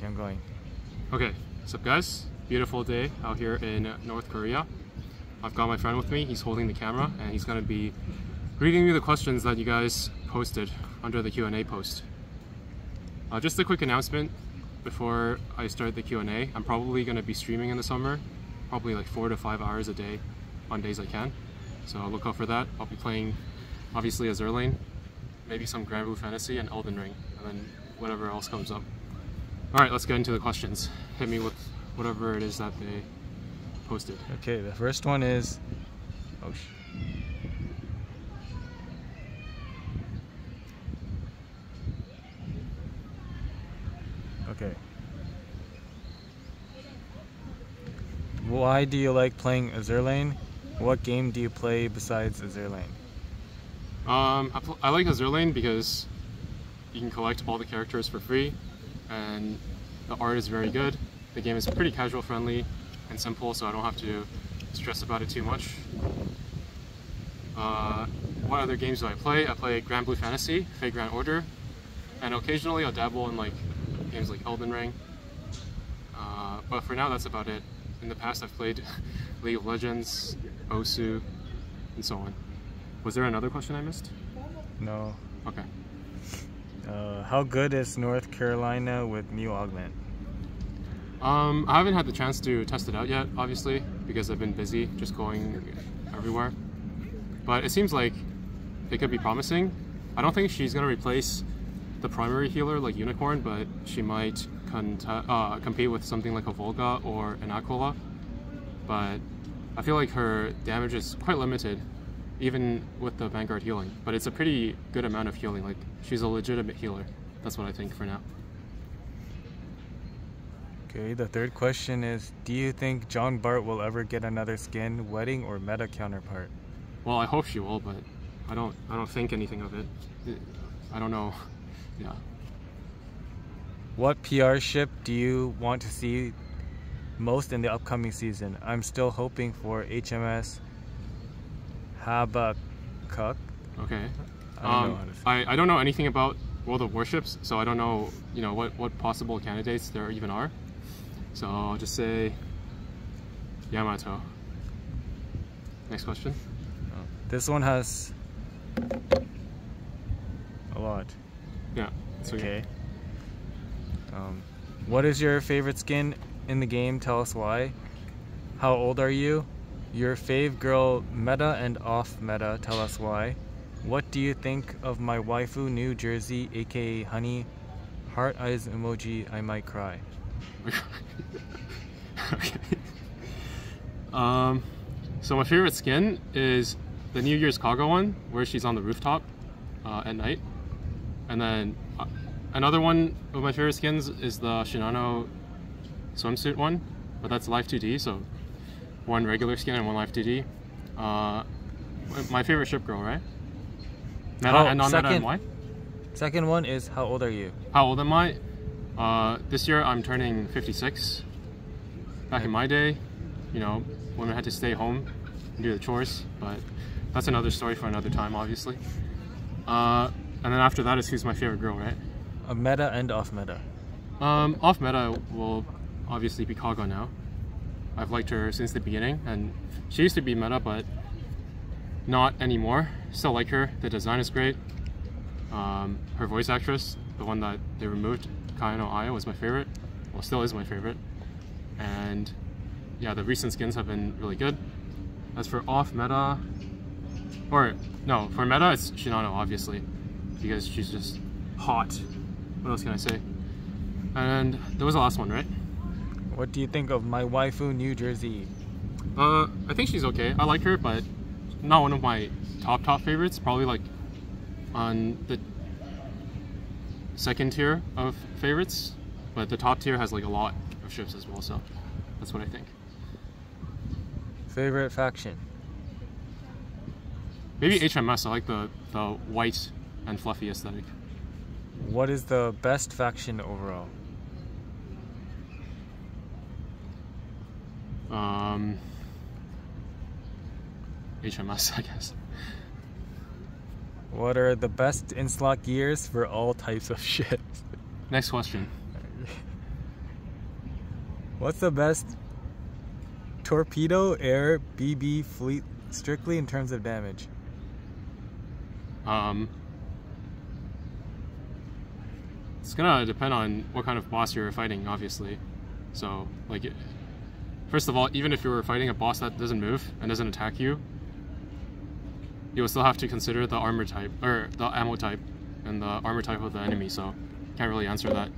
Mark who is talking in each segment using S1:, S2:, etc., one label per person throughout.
S1: Okay, I'm going.
S2: Okay, what's up guys? Beautiful day out here in North Korea. I've got my friend with me, he's holding the camera and he's going to be reading me the questions that you guys posted under the Q&A post. Just a quick announcement before I start the Q&A. I'm probably going to be streaming in the summer, probably like 4 to 5 hours a day on days I can. So look out for that. I'll be playing obviously Azur Lane, maybe some Grand Blue Fantasy and Elden Ring, and then whatever else comes up. Alright, let's get into the questions. Hit me with whatever it is that they posted.
S1: Okay, the first one is... Okay. Why do you like playing Azur Lane? What game do you play besides Azur Lane?
S2: I like Azur Lane because you can collect all the characters for free and the art is very good. The game is pretty casual friendly and simple, so I don't have to stress about it too much. What other games do I play? I play Grand Blue Fantasy, Fate Grand Order, and occasionally I'll dabble in like games like Elden Ring. But for now, that's about it. In the past, I've played League of Legends, Osu, and so on. Was there another question I missed?
S1: No.
S2: Okay.
S1: How good is North Carolina with Mew Augment?
S2: I haven't had the chance to test it out yet, obviously, because I've been busy just going everywhere. But it seems like it could be promising. I don't think she's going to replace the primary healer like Unicorn, but she might compete with something like a Volga or an Aquila. But I feel like her damage is quite limited, even with the Vanguard healing. But it's a pretty good amount of healing. Like, she's a legitimate healer. That's what I think for now.
S1: Okay, the third question is, do you think John Bart will ever get another skin, wedding, or meta counterpart?
S2: Well, I hope she will, but I don't think anything of it. I don't know. Yeah.
S1: What PR ship do you want to see most in the upcoming season? I'm still hoping for HMS Habakkuk.
S2: Okay.
S1: I
S2: don't know anything about World of Warships, so I don't know, what possible candidates there even are. So I'll just say Yamato. Next question.
S1: This one has a lot.
S2: Yeah.
S1: Okay. What is your favorite skin in the game? Tell us why. How old are you? Your fave girl meta and off meta. Tell us why. What do you think of my waifu New Jersey, aka Honey? Heart eyes emoji. I might cry.
S2: Okay. So my favorite skin is the New Year's Kaga one, where she's on the rooftop at night. And then another one of my favorite skins is the Shinano swimsuit one, but that's Live 2D, so one regular skin and one Live 2D. My favorite ship girl, right? Meta and non-meta and why?
S1: Second one is, how old are you?
S2: How old am I? This year I'm turning 56. Back in my day, women had to stay home and do the chores, but that's another story for another time, obviously. And then after that is who's my favorite girl, right?
S1: A meta and off meta.
S2: Off meta will obviously be Kaga now. I've liked her since the beginning, and she used to be meta, but not anymore. Still like her. The design is great. Her voice actress, the one that they removed, Kayano Aya, was my favorite. Well, still is my favorite. And yeah, the recent skins have been really good. As for off meta, for meta it's Shinano, obviously, because she's just hot. What else can I say? And there was the last one, right?
S1: What do you think of my waifu New Jersey?
S2: I think she's okay. I like her, but not one of my top favorites. Probably like on the second tier of favorites, but the top tier has like a lot of ships as well, so that's what I think.
S1: Favorite faction?
S2: Maybe HMS. I like the white and fluffy aesthetic.
S1: What is the best faction overall?
S2: HMS, I guess.
S1: What are the best in-slot gears for all types of ships?
S2: Next question.
S1: What's the best torpedo air BB fleet strictly in terms of damage?
S2: It's gonna depend on what kind of boss you're fighting, obviously. So, like, first of all, even if you were fighting a boss that doesn't move and doesn't attack you, you will still have to consider the armor type, or the ammo type, and the armor type of the enemy, so can't really answer that.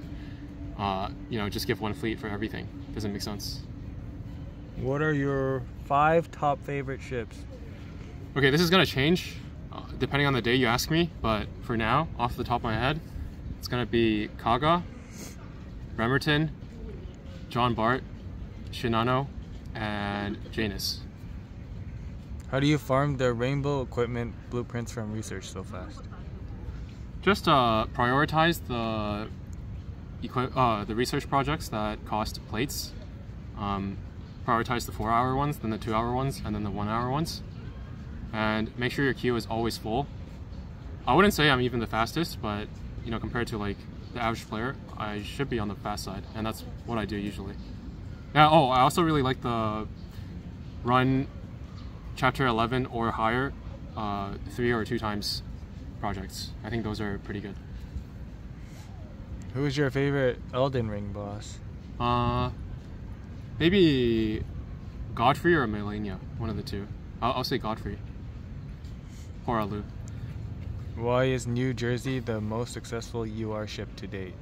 S2: You know, just give one fleet for everything. Doesn't make sense.
S1: What are your 5 top favorite ships?
S2: Okay, this is gonna change depending on the day you ask me, but for now, off the top of my head, it's gonna be Kaga, Bremerton, John Bart, Shinano, and Janus.
S1: How do you farm the rainbow equipment blueprints from research so fast?
S2: Just prioritize the research projects that cost plates. Prioritize the 4-hour ones, then the 2-hour ones, and then the 1-hour ones. And make sure your queue is always full. I wouldn't say I'm even the fastest, but you know, compared to like the average player, I should be on the fast side, and that's what I do usually. Yeah. Oh, I also really like the run chapter 11 or higher 3 or 2 times projects. I think those are pretty good.
S1: Who is your favorite Elden Ring boss?
S2: Maybe Godfrey or Melania, one of the two. I'll say Godfrey. Or Alu.
S1: Why is New Jersey the most successful UR ship to date?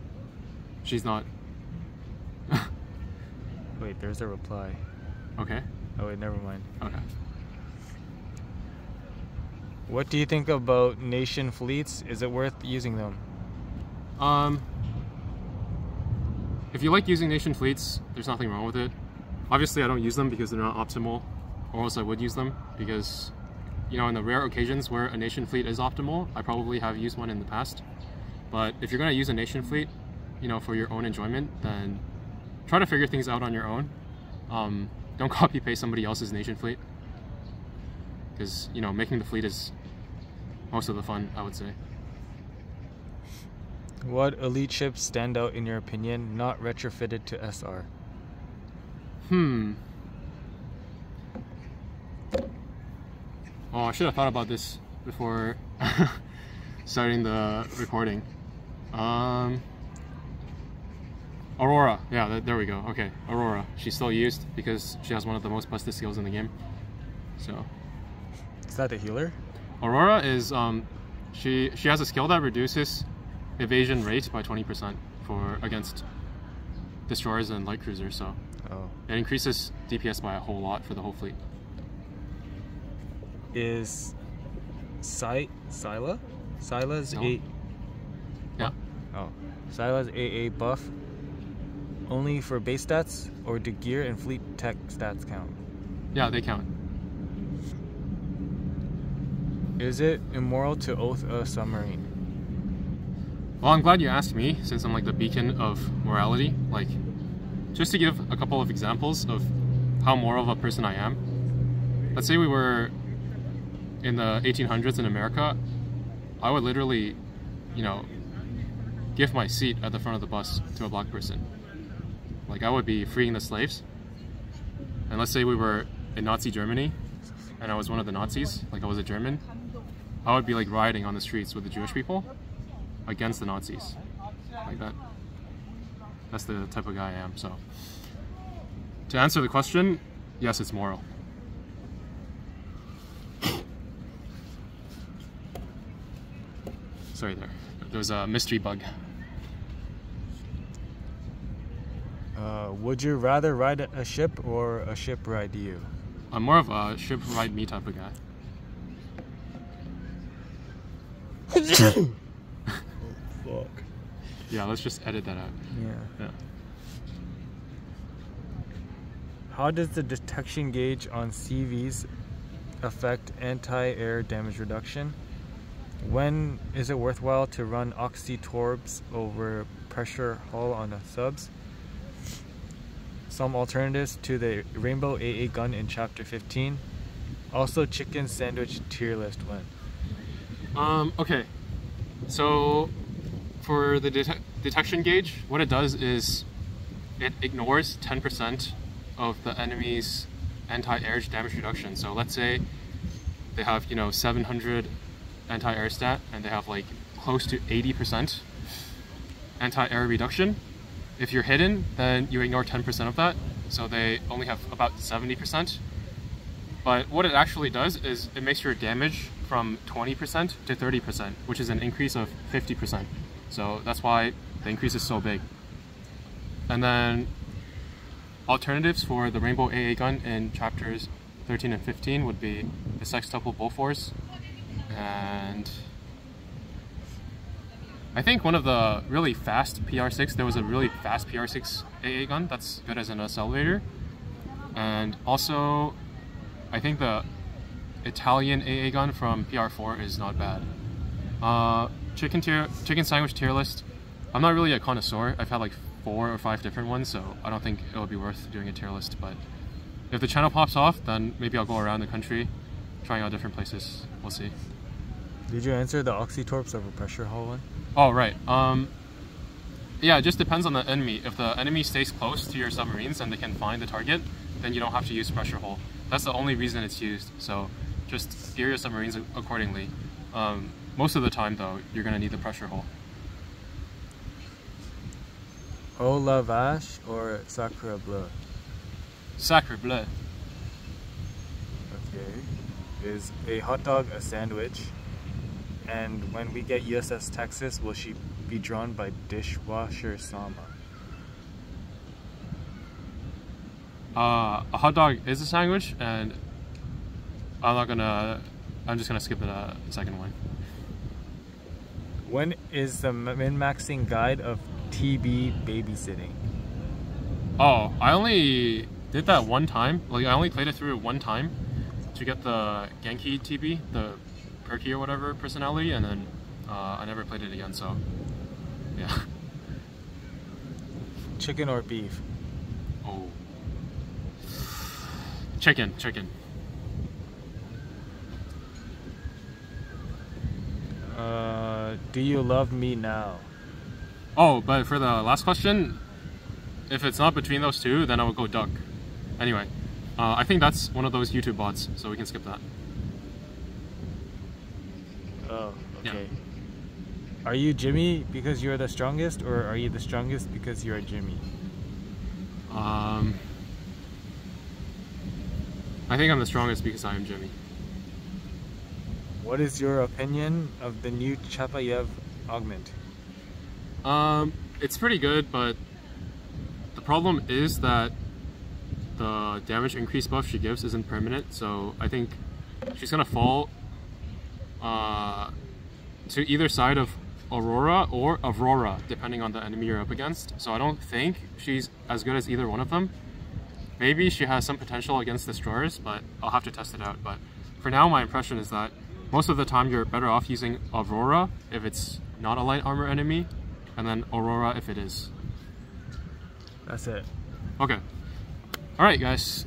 S2: She's not.
S1: Wait, there's a reply.
S2: Okay.
S1: Oh wait, never mind.
S2: Okay.
S1: What do you think about nation fleets? Is it worth using them?
S2: If you like using nation fleets, there's nothing wrong with it. Obviously, I don't use them because they're not optimal, or else I would use them because, you know, in the rare occasions where a nation fleet is optimal, I probably have used one in the past. But if you're going to use a nation fleet, you know, for your own enjoyment, then try to figure things out on your own. Don't copy paste somebody else's nation fleet, because, you know, making the fleet is most of the fun, I would say.
S1: What elite ships stand out in your opinion, not retrofitted to SR?
S2: Oh, I should have thought about this before starting the recording. Aurora. Yeah, there we go. Okay, Aurora. She's still used because she has one of the most busted skills in the game. So.
S1: Is that the healer?
S2: Aurora is she has a skill that reduces evasion rate by 20% against destroyers and light cruisers. So.
S1: Oh.
S2: It increases DPS by a whole lot for the whole fleet.
S1: Is Syla's
S2: No.
S1: 8?
S2: Yeah.
S1: Oh. Syla's AA buff only for base stats, or do gear and fleet tech stats count?
S2: Yeah, they count.
S1: Is it immoral to oath a submarine?
S2: Well, I'm glad you asked me, since I'm like the beacon of morality. Like, just to give a couple of examples of how moral of a person I am. Let's say we were in the 1800s in America. I would literally, you know, give my seat at the front of the bus to a black person. Like, I would be freeing the slaves. And let's say we were in Nazi Germany and I was one of the Nazis, like I was a German, I would be like rioting on the streets with the Jewish people against the Nazis. Like that. That's the type of guy I am. So, to answer the question, yes, it's moral. Sorry, there was a mystery bug.
S1: Would you rather ride a ship or a ship ride you?
S2: I'm more of a ship ride me type of guy.
S1: Fuck.
S2: Yeah, let's just edit that out.
S1: Yeah. How does the detection gauge on CVs affect anti-air damage reduction? When is it worthwhile to run oxytorbs over pressure hull on the subs? Some alternatives to the Rainbow AA gun in Chapter 15. Also, chicken sandwich tier list when?
S2: Okay. So, for the detection gauge, what it does is it ignores 10% of the enemy's anti-air damage reduction. So let's say they have, 700 anti-air stat and they have like close to 80% anti-air reduction. If you're hidden, then you ignore 10% of that, so they only have about 70%. But what it actually does is it makes your damage from 20% to 30%, which is an increase of 50%. So that's why the increase is so big. And then alternatives for the Rainbow AA gun in chapters 13 and 15 would be the Sextuple Bofors, and I think one of the really fast PR6, there was a really fast PR6 AA gun that's good as an accelerator. And also, I think the Italian AA gun from PR4 is not bad. Chicken sandwich tier list, I'm not really a connoisseur. I've had like 4 or 5 different ones, so I don't think it'll be worth doing a tier list. But if the channel pops off, then maybe I'll go around the country trying out different places. We'll see.
S1: Did you answer the Oxytorps over pressure hull one?
S2: Oh, right. Yeah, it just depends on the enemy. If the enemy stays close to your submarines and they can find the target, then you don't have to use pressure hull. That's the only reason it's used. So just gear your submarines accordingly. Most of the time, though, you're going to need the pressure hull.
S1: Au la vache or sacre bleu?
S2: Sacre bleu.
S1: Okay. Is a hot dog a sandwich? And when we get USS Texas, will she be drawn by Dishwasher Sama?
S2: A hot dog is a sandwich, and I'm just gonna skip the second one.
S1: When is the min-maxing guide of TB babysitting?
S2: Oh, I only did that one time. Like, I only played it through one time to get the Genki TB, the Perky or whatever personality, and then I never played it again, so yeah.
S1: Chicken or beef?
S2: Oh. Chicken.
S1: Do you love me now?
S2: Oh, but for the last question, if it's not between those two, then I would go duck. Anyway, I think that's one of those YouTube bots, so we can skip that.
S1: Oh, okay.
S2: Yeah.
S1: Are you Jimmy because you're the strongest, or are you the strongest because you're Jimmy?
S2: I think I'm the strongest because I am Jimmy.
S1: What is your opinion of the new Chapayev augment?
S2: It's pretty good, but the problem is that the damage increase buff she gives isn't permanent, so I think she's gonna fall to either side of Aurora or Aurora, depending on the enemy you're up against. So I don't think she's as good as either one of them. Maybe she has some potential against destroyers, but I'll have to test it out. But for now, my impression is that most of the time you're better off using Aurora if it's not a light armor enemy, and then Aurora if it is.
S1: That's it.
S2: Okay. Alright guys,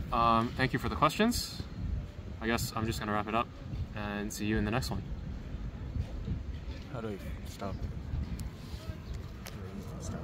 S2: thank you for the questions. I guess I'm just gonna wrap it up and see you in the next one.
S1: How do I stop it? Stop.